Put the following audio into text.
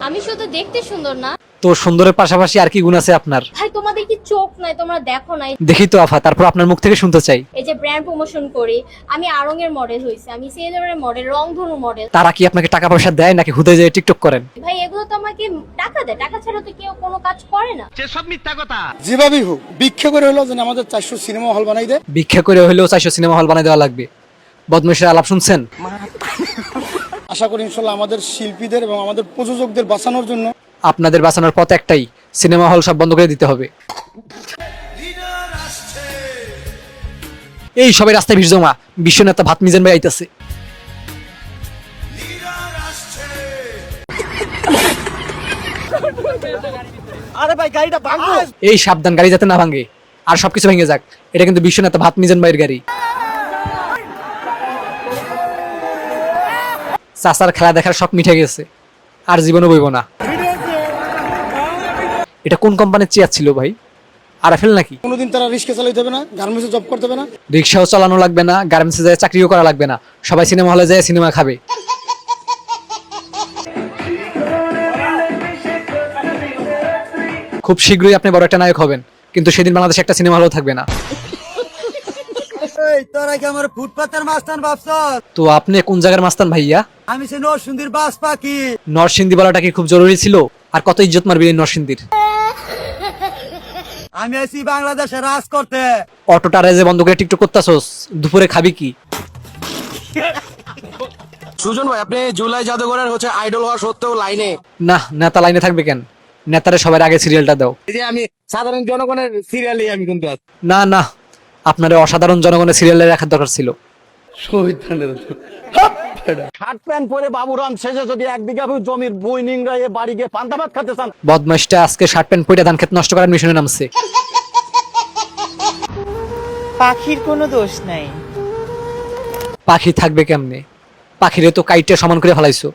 আমি শুধু দেখতে সুন্দর না তো সুন্দরের পাশাপাশি আর কি গুণ আছে আপনার? ভাই, তোমাদের কি চোখ নাই? তোমরা দেখো নাই? দেখি তো আফা, তারপর আপনার মুখ থেকে শুনতে চাই। এই যে ব্র্যান্ড প্রমোশন করি, আমি আড়ং এর মডেল হইছি, আমি সিএলএর মডেল, রংধনু মডেল। তারা কি আপনাকে টাকা পয়সা দেয় নাকি হুদে যেয়ে টিকটক করেন? ভাই এগুলো তো আমাকে টাকা দেয়, টাকা ছাড়া তো কেউ কোনো কাজ করে না। যেভাবেই হোক ভিক্ষা করে হলো যেন আমাদের 400 সিনেমা হল বানাই দেয়। ভিক্ষা করে হলেও 400 সিনেমা হল বানিয়ে দেওয়া লাগবে। বদমাইশের আলাপ শুনছেন? আশা করি ইনশাল্লাহ আমাদের শিল্পীদের এবং আমাদের প্রযোজকদের বাঁচানোর জন্য আপনাদের বাঁচানোর পথ একটাই, সিনেমা হল সব বন্ধ করে দিতে হবে। এই সবাই রাস্তায় ভিড় জমা, বিশ্ব নেতা ভাত মিজান ভাই আইতাছে। আরে ভাই গাড়িটা ভাঙো। এই সাবধান, গাড়ি যাতে না ভাঙে আর সবকিছু ভেঙে যাক। এটা কিন্তু বিশ্ব নেতা ভাত মিজান ভাইয়ের গাড়ি। চাচার খেলা দেখার শখ মিঠে গেছে, আর জীবনে বইব না। এটা কোন কোম্পানির চেয়ার ছিল ভাই? আরএফএল নাকি? কোনোদিন তারা রিক্সা চালাইতে হবে না, গার্মেন্টসে জব করতে হবে না। রিক্সাও চালানো লাগবে না, গার্মেন্টসে যায় চাকরিও করা লাগবে না, সবাই সিনেমা হলে যায় সিনেমা খাবে। খুব শীঘ্রই আপনি বড় একটা নায়ক হবেন, কিন্তু সেদিন বাংলাদেশে একটা সিনেমা হলও থাকবে না। এই তোরা কি আমার ফুটপাতের মাস্তান ভাবছস? তো আপনি কোন জায়গার মাস্তান ভাইয়া? আমি সে নরসিংদীর বাস পাখি। নরসিংদী বলাটা কি খুব জরুরি ছিল? আর কত ইজ্জত মারবি এই নরসিংদীর? আমি আছি বাংলাদেশে রাজ করতে। অটোটা যে বন্ধ করে টিকটক করতেছস, দুপুরে খাবি কি? সুজন ভাই, আপনি জুলাই জাদুঘরের আইডল হওয়া সত্ত্বেও লাইনে। না, নেতা লাইনে থাকবে কেন? নেতারে সবার আগে সিরিয়ালটা দাও। এই যে আমি সাধারণ জনগণের সিরিয়ালে আমি কিন্তু আছি। না না, আপনার অসাধারণ জনগণের সিরিয়ালে রাখার দরকার ছিল। শার্ট প্যান্ট পরে বাবুরাম শেষে যদি 1 বিঘা জমির বই নিংড়াইয়ে বাড়ি গিয়ে পান্তা ভাত খেতে চান। বদমাইশটা আজকে শার্ট প্যান্ট পরে ধান ক্ষেত নষ্ট করার মিশনে নামছে। পাখির কোনো দোষ নাই। পাখি থাকবে কেমনে? পাখিরে তো কাইটে সমান করে ফেলাইছো।